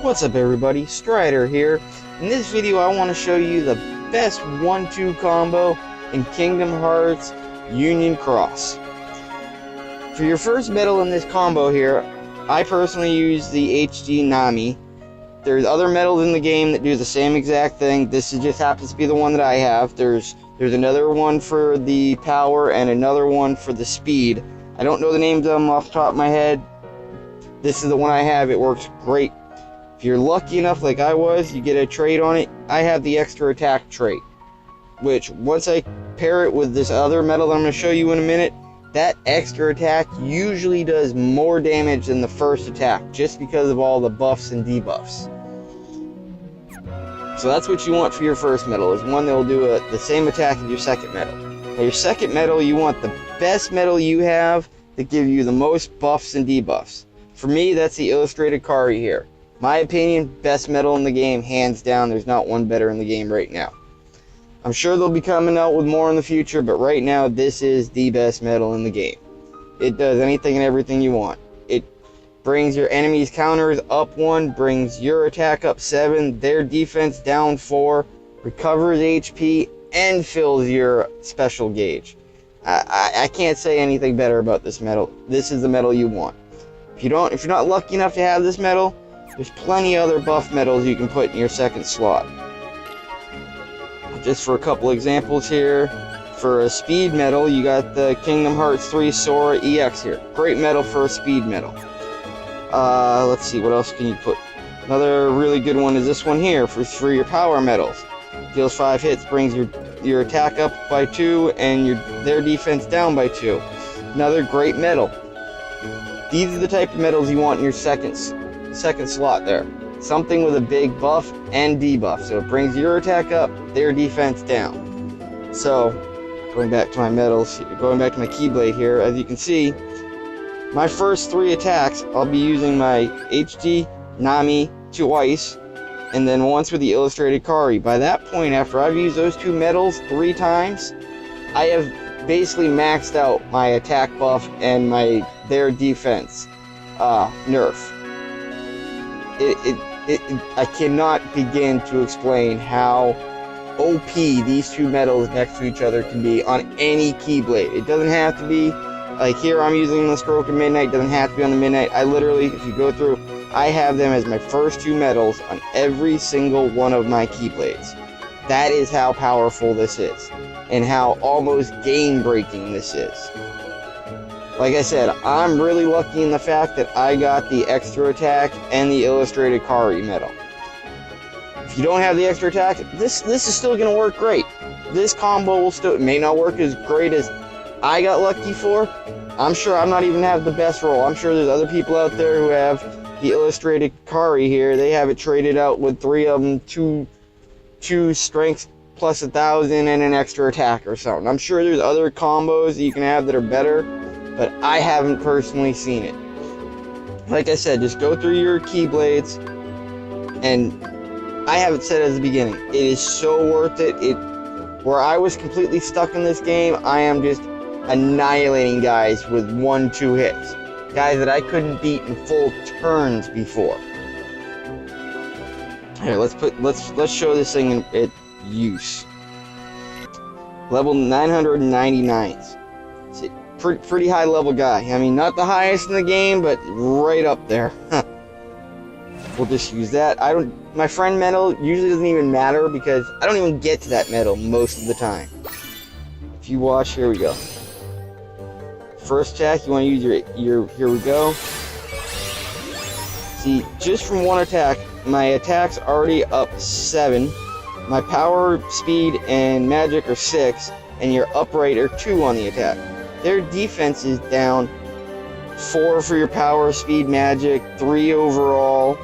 What's up everybody, Strider here. In this video I want to show you the best 1-2 combo in Kingdom Hearts Union Cross. For your first medal in this combo here, I personally use the HD Nami. There's other medals in the game that do the same exact thing. This just happens to be the one that I have. There's another one for the power and another one for the speed. I don't know the names of them off the top of my head. This is the one I have. It works great. If you're lucky enough, like I was, you get a trait on it. I have the extra attack trait, which once I pair it with this other medal that I'm going to show you in a minute, that extra attack usually does more damage than the first attack, just because of all the buffs and debuffs. So that's what you want for your first medal, is one that will do the same attack as your second medal. Now your second medal, you want the best medal you have that give you the most buffs and debuffs. For me, that's the Illustrated Kari here. My opinion, best medal in the game, hands down. There's not one better in the game right now. I'm sure they'll be coming out with more in the future, but right now, this is the best medal in the game. It does anything and everything you want. It brings your enemy's counters up 1, brings your attack up 7, their defense down 4, recovers HP, and fills your special gauge. I can't say anything better about this medal. This is the medal you want. If you're not lucky enough to have this medal, there's plenty of other buff medals you can put in your second slot. Just for a couple examples here, for a speed medal, you got the Kingdom Hearts 3 Sora EX here. Great medal for a speed medal. Let's see, what else can you put? Another really good one is this one here for your power medals. Deals 5 hits, brings your attack up by 2, and their defense down by 2. Another great medal. These are the type of medals you want in your second slot there. Something with a big buff and debuff. So it brings your attack up, their defense down. So, going back to my medals, going back to my Keyblade here, as you can see, my first 3 attacks, I'll be using my HD Nami twice, and then once with the Illustrated Kari. By that point, after I've used those 2 medals 3 times, I have basically maxed out my attack buff and their defense nerf. I cannot begin to explain how OP these 2 medals next to each other can be on any Keyblade. It doesn't have to be, like here I'm using the Stroke of Midnight, it doesn't have to be on the Midnight. I literally, if you go through, I have them as my first 2 medals on every single one of my Keyblades. That is how powerful this is, and how almost game-breaking this is. Like I said, I'm really lucky in the fact that I got the extra attack and the Illustrated Kari medal. If you don't have the extra attack, this is still going to work great. This combo will still, it may not work as great as I got lucky for. I'm sure I'm not even have the best roll. I'm sure there's other people out there who have the Illustrated Kari here. They have it traded out with 3 of them, 2 strength plus 1,000 and an extra attack or something. I'm sure there's other combos that you can have that are better, but I haven't personally seen it. Like I said, just go through your Keyblades, and I have it said at the beginning, it is so worth it. Where I was completely stuck in this game, I am just annihilating guys with 1-2 hits. Guys that I couldn't beat in full turns before. Here, let's show this thing in use. Level 999. See, pretty high level guy. I mean, not the highest in the game, but right up there. We'll just use that. My friend medal usually doesn't even matter because I don't even get to that medal most of the time. If you watch, here we go. First attack, you want to use your here we go. See, just from 1 attack, my attack's already up 7. My power, speed, and magic are 6, and your upright are 2 on the attack. Their defense is down 4 for your power, speed, magic, 3 overall.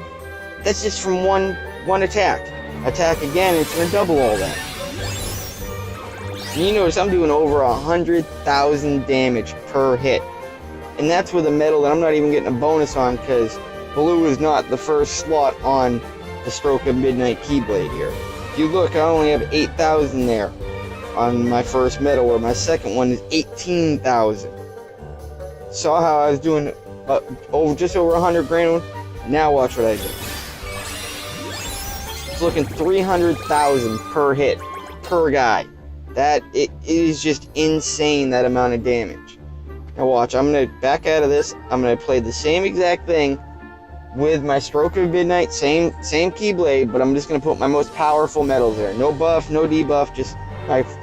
That's just from one attack. Attack again, it's going to double all that. And you notice I'm doing over 100,000 damage per hit. And that's with a medal that I'm not even getting a bonus on because blue is not the first slot on the Stroke of Midnight Keyblade here. If you look, I only have 8,000 there on my first medal, where my second one is 18,000. Saw how I was doing just over 100 grand. Now watch what I do. It's looking 300,000 per hit, per guy. It is just insane, that amount of damage. Now watch, I'm going to back out of this. I'm going to play the same exact thing with my Stroke of Midnight, same Keyblade, but I'm just going to put my most powerful metals there. No buff, no debuff, just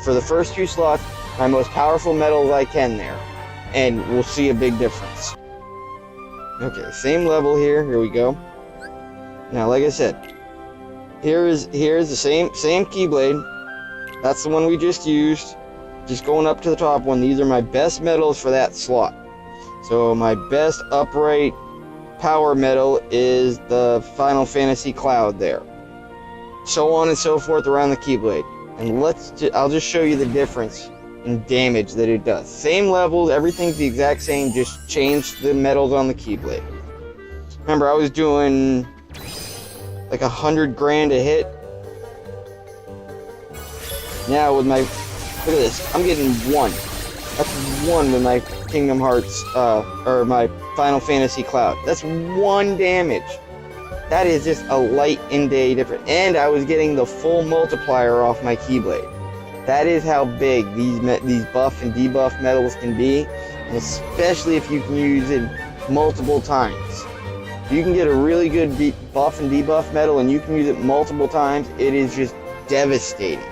for the first 2 slots, my most powerful metals I can there. And we'll see a big difference. Okay, same level here we go. Now, like I said, here's the same Keyblade. That's the one we just used. Just going up to the top one. These are my best metals for that slot. So my best upright power metal is the Final Fantasy Cloud there. So on and so forth around the Keyblade. And I'll just show you the difference in damage that it does. Same levels, everything's the exact same, just change the metals on the Keyblade. Remember, I was doing like 100 grand a hit. Now with my, look at this, I'm getting 1. That's 1 with my Kingdom Hearts, or my Final Fantasy Cloud. That's 1 damage. That is just a light and day difference. And I was getting the full multiplier off my Keyblade. That is how big these buff and debuff metals can be, and especially if you can use it multiple times. If you can get a really good buff and debuff metal and you can use it multiple times, it is just devastating.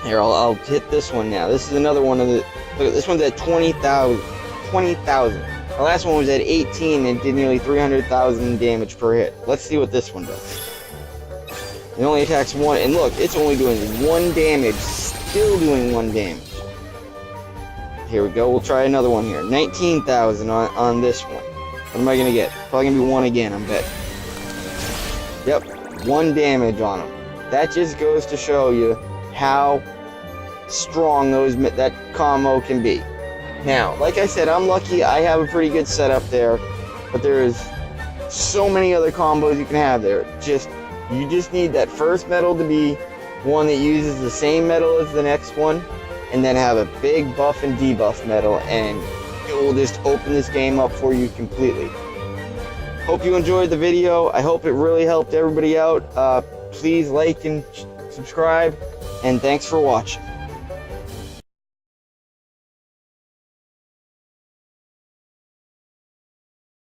Here, I'll hit this one now. This is another one of the, look, this one's at 20,000. 20,000. The last one was at 18 and did nearly 300,000 damage per hit. Let's see what this one does. It only attacks 1, and look, it's only doing 1 damage, still doing 1 damage. Here we go, we'll try another one here. 19,000 on this one. What am I going to get? Probably going to be 1 again, I'm betting. Yep, 1 damage on them. That just goes to show you how strong that combo can be. Now, like I said, I'm lucky I have a pretty good setup there, but there's so many other combos you can have there. You just need that first metal to be one that uses the same metal as the next one, and then have a big buff and debuff metal, and it will just open this game up for you completely. Hope you enjoyed the video. I hope it really helped everybody out. Please like and subscribe, and thanks for watching.